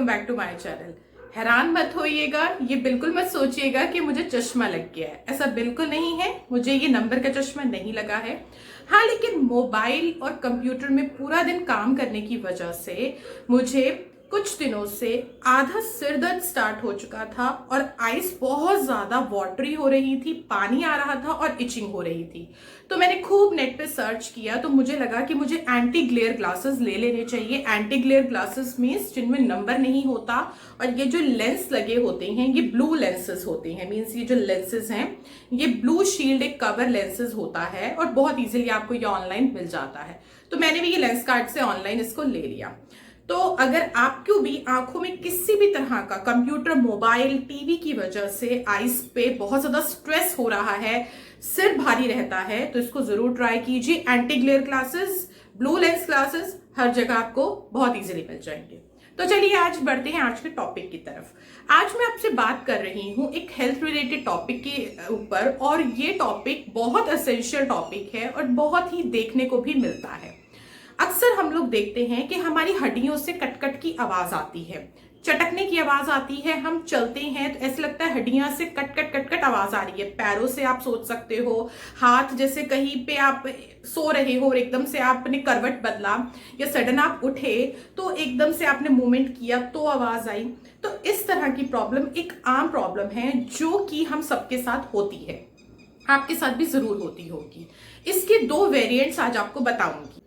Back to my channel. हैरान मत होइएगा, ये बिल्कुल मत सोचिएगा कि मुझे चश्मा लग गया है। ऐसा बिल्कुल नहीं है, मुझे ये नंबर का चश्मा नहीं लगा है। हाँ, लेकिन मोबाइल और कंप्यूटर में पूरा दिन काम करने की वजह से मुझे कुछ दिनों से आधा सिर दर्द स्टार्ट हो चुका था और आइस बहुत ज्यादा वाटरी हो रही थी, पानी आ रहा था और इचिंग हो रही थी। तो मैंने खूब नेट पे सर्च किया तो मुझे लगा कि मुझे एंटी ग्लेयर ग्लासेस ले लेने चाहिए। एंटी ग्लेयर ग्लासेस मीन्स जिनमें नंबर नहीं होता और ये जो लेंस लगे होते हैं ये ब्लू लेंसेज होते हैं। मीन्स ये जो लेंसेज हैं ये ब्लू शील्ड एक कवर लेंसेज होता है और बहुत इजीली आपको ये ऑनलाइन मिल जाता है। तो मैंने भी ये लेंस कार्ड से ऑनलाइन इसको ले लिया। तो अगर आपको भी आंखों में किसी भी तरह का कंप्यूटर, मोबाइल, टीवी की वजह से आइस पे बहुत ज्यादा स्ट्रेस हो रहा है, सिर भारी रहता है, तो इसको जरूर ट्राई कीजिए। Anti glare glasses, blue lens glasses हर जगह आपको बहुत इजीली मिल जाएंगे। तो चलिए आज बढ़ते हैं आज के टॉपिक की तरफ। आज मैं आपसे बात कर रही हूँ एक हेल्थ रिलेटेड टॉपिक के ऊपर और ये टॉपिक बहुत एसेंशियल टॉपिक है और बहुत ही देखने को भी मिलता है। अक्सर हम लोग देखते हैं कि हमारी हड्डियों से कटकट की आवाज आती है, चटकने की आवाज आती है। हम चलते हैं तो ऐसे लगता है हड्डियां से कटकट कटकट आवाज आ रही है। पैरों से आप सोच सकते हो, हाथ जैसे कहीं पे आप सो रहे हो और एकदम से आपने करवट बदला या सडन आप उठे तो एकदम से आपने मूवमेंट किया तो आवाज आई। तो इस तरह की प्रॉब्लम एक आम प्रॉब्लम है जो कि हम सबके साथ होती है, आपके साथ भी जरूर होती होगी। इसके दो वेरिएंट्स आज आपको बताऊंगी।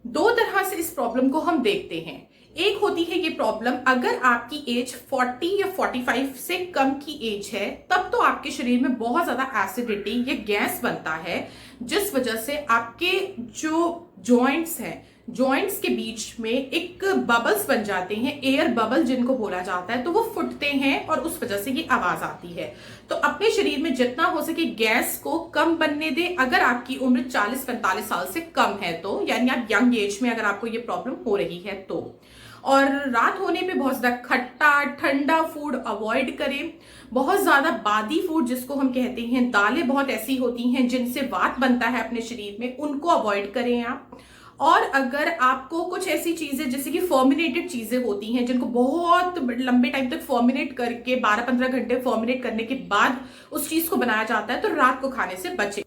दो तरह से इस प्रॉब्लम को हम देखते हैं। एक होती है ये प्रॉब्लम अगर आपकी एज 40 या 45 से कम की एज है, तब तो आपके शरीर में बहुत ज्यादा एसिडिटी या गैस बनता है जिस वजह से आपके जो जॉइंट्स हैं, जॉइंट्स के बीच में एक बबल्स बन जाते हैं, एयर बबल जिनको बोला जाता है, तो वो फुटते हैं और उस वजह से ये आवाज आती है। तो अपने शरीर में जितना हो सके गैस को कम बनने दे। अगर आपकी उम्र 40-45 साल से कम है तो, यानी आप यंग एज में अगर आपको ये प्रॉब्लम हो रही है तो। और रात होने पे बहुत ज्यादा खट्टा ठंडा फूड अवॉइड करें। बहुत ज्यादा बादी फूड जिसको हम कहते हैं, दालें बहुत ऐसी होती हैं जिनसे वात बनता है अपने शरीर में, उनको अवॉइड करें आप। और अगर आपको कुछ ऐसी चीजें जैसे कि फर्मिनेटेड चीजें होती हैं जिनको बहुत लंबे टाइम तक फर्मिनेट करके 12-15 घंटे फर्मिनेट करने के बाद उस चीज को बनाया जाता है, तो रात को खाने से बचें।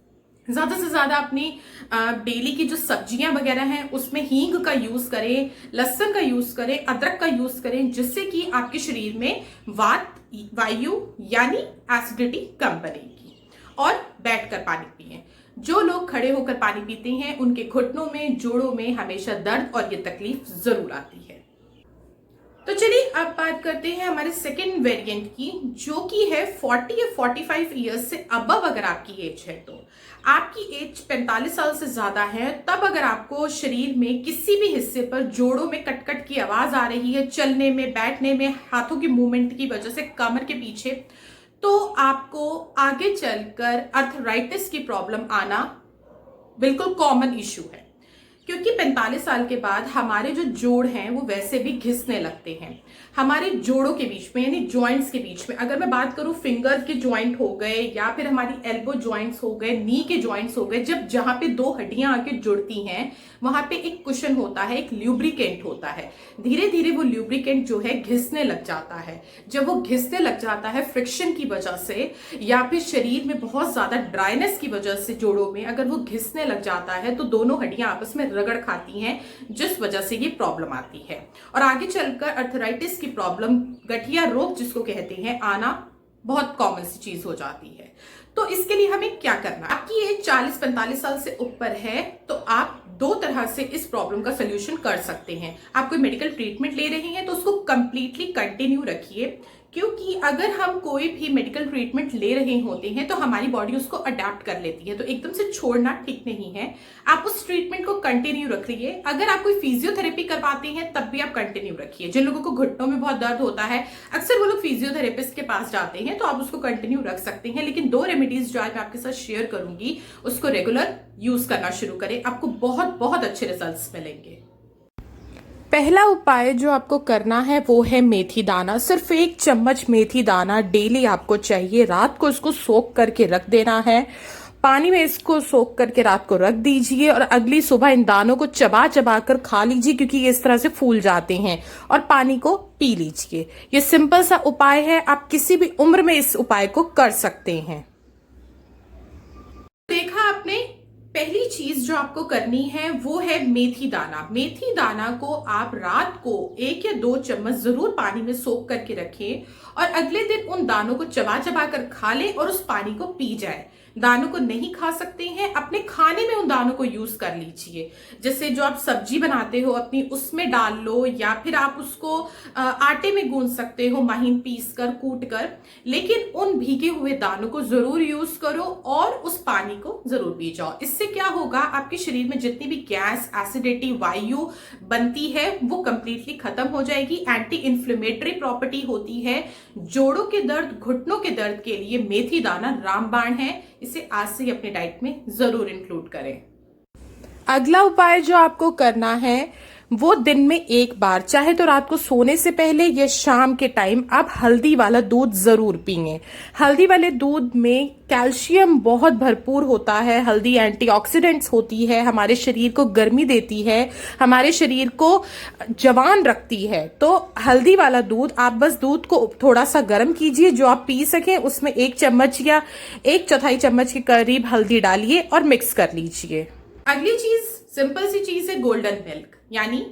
ज्यादा से ज्यादा अपनी डेली की जो सब्जियां वगैरह हैं उसमें हींग का यूज करें, लहसुन का यूज करें, अदरक का यूज करें, जिससे कि आपके शरीर में वात वायु यानी एसिडिटी कम बनेगी। और बैठकर पानी पिएं। जो लोग खड़े होकर पानी पीते हैं उनके घुटनों में, जोड़ों में हमेशा दर्द और ये तकलीफ जरूर आती है। तो चलिए अब बात करते हैं हमारे सेकेंड वेरिएंट की, जो कि है 40 या 45 ईयर्स से अबव अगर आपकी एज है तो। आपकी एज 45 साल से ज्यादा है तब अगर आपको शरीर में किसी भी हिस्से पर जोड़ों में कटकट की आवाज आ रही है, चलने में, बैठने में, हाथों की मूवमेंट की वजह से, कमर के पीछे, तो आपको आगे चलकर अर्थराइटिस की प्रॉब्लम आना बिल्कुल कॉमन इश्यू है। क्योंकि 45 साल के बाद हमारे जो जोड़ हैं वो वैसे भी घिसने लगते हैं। हमारे जोड़ों के बीच में यानी जॉइंट्स के बीच में, अगर मैं बात करूं फिंगर के जॉइंट हो गए या फिर हमारी एल्बो जॉइंट्स हो गए, नी के जॉइंट्स हो गए, जब जहां पे दो हड्डियां आके जुड़ती हैं वहां पे एक कुशन होता है, एक ल्यूब्रिकेंट होता है। धीरे धीरे वो ल्यूब्रिकेंट जो है घिसने लग जाता है। जब वो घिसने लग जाता है फ्रिक्शन की वजह से या फिर शरीर में बहुत ज्यादा ड्राइनेस की वजह से, जोड़ों में अगर वो घिसने लग जाता है तो दोनों हड्डियां आपस में रगड़ खाती हैं, जिस वजह से ये प्रॉब्लम आती है। और आगे चलकर अर्थराइटिस की प्रॉब्लम, गठिया रोग जिसको कहते हैं, आना बहुत कॉमन सी चीज हो जाती है। तो इसके लिए हमें क्या करना है? आपकी एज 40-45 साल से ऊपर है तो आप दो तरह से इस प्रॉब्लम का सोल्यूशन कर सकते हैं। आप कोई मेडिकल ट्रीटमेंट ले रहे हैं तो उसको कंप्लीटली कंटिन्यू रखिए, क्योंकि अगर हम कोई भी मेडिकल ट्रीटमेंट ले रहे होते हैं तो हमारी बॉडी उसको अडेप्ट कर लेती है, तो एकदम से छोड़ना ठीक नहीं है। आप उस ट्रीटमेंट को कंटिन्यू रखिए। अगर आप कोई फिजियोथेरेपी करवाते हैं तब भी आप कंटिन्यू रखिए। जिन लोगों को घुटनों में बहुत दर्द होता है अक्सर वो लोग फिजियोथेरेपिस्ट के पास जाते हैं, तो आप उसको कंटिन्यू रख सकते हैं। लेकिन दो रेमेडीज जो आज मैं आपके साथ शेयर करूंगी उसको रेगुलर यूज करना शुरू करें, आपको बहुत बहुत अच्छे रिजल्ट्स मिलेंगे। पहला उपाय जो आपको करना है वो है मेथी दाना। सिर्फ 1 चम्मच मेथी दाना डेली आपको चाहिए। रात को इसको सोक करके रख देना है। पानी में इसको सोख करके रात को रख दीजिए और अगली सुबह इन दानों को चबा चबा कर खा लीजिए, क्योंकि ये इस तरह से फूल जाते हैं, और पानी को पी लीजिए। ये सिंपल सा उपाय है, आप किसी भी उम्र में इस उपाय को कर सकते हैं। देखा आपने, पहली चीज जो आपको करनी है वो है मेथी दाना। मेथी दाना को आप रात को 1 या 2 चम्मच जरूर पानी में सोख करके रखें और अगले दिन उन दानों को चबा चबा कर खा लें और उस पानी को पी जाए। दानों को नहीं खा सकते हैं, अपने खाने में उन दानों को यूज कर लीजिए। जैसे जो आप सब्जी बनाते हो अपनी, उसमें डाल लो, या फिर आप उसको आटे में गूंद सकते हो, महीन पीस कर कूट कर। लेकिन उन भीगे हुए दानों को जरूर यूज करो और उस पानी को जरूर पी जाओ। इससे क्या होगा, आपके शरीर में जितनी भी गैस, एसिडिटी, वायु बनती है वो कंप्लीटली खत्म हो जाएगी। एंटी इन्फ्लेमेटरी प्रॉपर्टी होती है। जोड़ों के दर्द, घुटनों के दर्द के लिए मेथी दाना रामबाण है। इसे आज से ही अपने डाइट में जरूर इंक्लूड करें। अगला उपाय जो आपको करना है वो दिन में 1 बार, चाहे तो रात को सोने से पहले या शाम के टाइम, आप हल्दी वाला दूध जरूर पिएं। हल्दी वाले दूध में कैल्शियम बहुत भरपूर होता है। हल्दी एंटीऑक्सीडेंट्स होती है, हमारे शरीर को गर्मी देती है, हमारे शरीर को जवान रखती है। तो हल्दी वाला दूध, आप बस दूध को थोड़ा सा गर्म कीजिए, जो आप पी सकें, उसमें 1 चम्मच या 1/4 चम्मच के करीब हल्दी डालिए और मिक्स कर लीजिए। अगली चीज, सिंपल सी चीज है, गोल्डन मिल्क यानी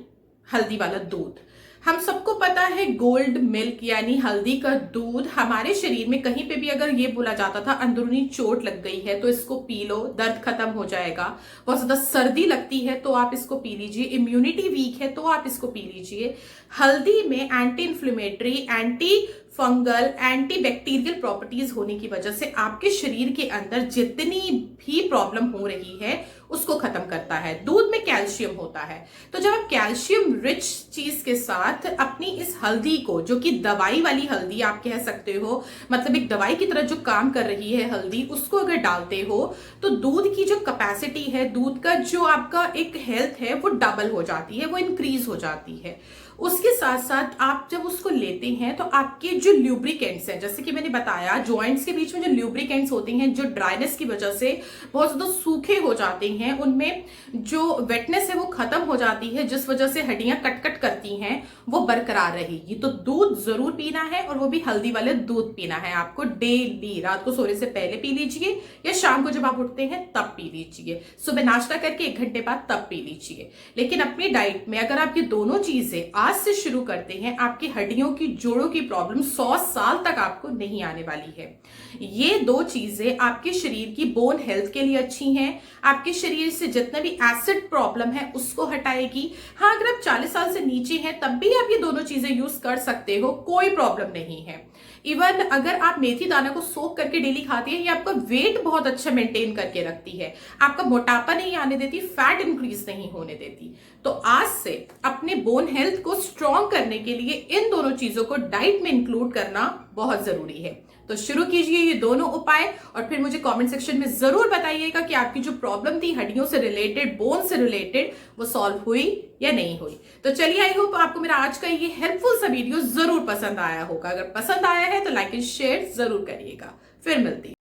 हल्दी वाला दूध। हम सबको पता है गोल्ड मिल्क यानी हल्दी का दूध हमारे शरीर में कहीं पे भी अगर ये बोला जाता था अंदरूनी चोट लग गई है तो इसको पी लो, दर्द खत्म हो जाएगा। बहुत ज्यादा सर्दी लगती है तो आप इसको पी लीजिए। इम्यूनिटी वीक है तो आप इसको पी लीजिए। हल्दी में anti inflammatory, anti fungal, anti bacterial properties होने की वजह से आपके शरीर के अंदर जितनी भी प्रॉब्लम हो रही है उसको खत्म करता है। दूध में कैल्शियम होता है, तो जब आप कैल्शियम रिच चीज के साथ अपनी इस हल्दी को, जो कि दवाई वाली हल्दी आप कह सकते हो, मतलब एक दवाई की तरह जो काम कर रही है हल्दी, उसको अगर डालते हो तो दूध की जो कैपेसिटी है, दूध का जो आपका एक हेल्थ है वो डबल हो जाती है, वो इंक्रीज हो जाती है। उसके साथ साथ आप जब उसको लेते हैं तो आपके जो ल्यूब्रिकेंट्स हैं, जैसे कि मैंने बताया, जॉइंट्स के बीच में जो ल्यूब्रिकेंट्स होते हैं, जो ड्राइनेस की वजह से बहुत ज्यादा सूखे हो जाते हैं, उनमें जो वेटनेस है वो खत्म हो जाती है, जिस वजह से हड्डियां कट करती हैं, वो बरकरार रहेगी। तो दूध जरूर पीना है और वो भी हल्दी वाले दूध पीना है आपको डेली। रात को सोने से पहले पी लीजिए या शाम को जब आप उठते हैं तब पी लीजिए। सुबह नाश्ता करके 1 घंटे बाद तब पी लीजिए। लेकिन अपनी डाइट में अगर आप ये दोनों चीजें आज से शुरू करते हैं, आपकी हड्डियों की, जोड़ों की प्रॉब्लम 100 साल तक आपको नहीं आने वाली है। ये 2 चीजें आपके शरीर की बोन हेल्थ के लिए अच्छी हैं, आपके शरीर से जितना भी एसिड प्रॉब्लम है उसको हटाएगी। हाँ, अगर आप 40 साल से नीचे हैं तब भी आप ये दोनों चीजें यूज कर सकते हो, कोई प्रॉब्लम नहीं है। इवन अगर आप मेथी दाना को सोख करके डेली खाती है, ये आपका वेट बहुत अच्छा मेंटेन करके रखती है, आपका मोटापा नहीं आने देती, फैट इंक्रीज नहीं होने देती। तो आज से अपने बोन हेल्थ को स्ट्रॉन्ग करने के लिए इन दोनों चीजों को डाइट में इंक्लूड करना बहुत जरूरी है। तो शुरू कीजिए ये दोनों उपाय और फिर मुझे कमेंट सेक्शन में जरूर बताइएगा कि आपकी जो प्रॉब्लम थी हड्डियों से रिलेटेड, बोन से रिलेटेड, वो सॉल्व हुई या नहीं हुई। तो चलिए, आई होप आपको मेरा आज का ये हेल्पफुल सा वीडियो जरूर पसंद आया होगा। अगर पसंद आया है तो लाइक एंड शेयर जरूर करिएगा। फिर मिलती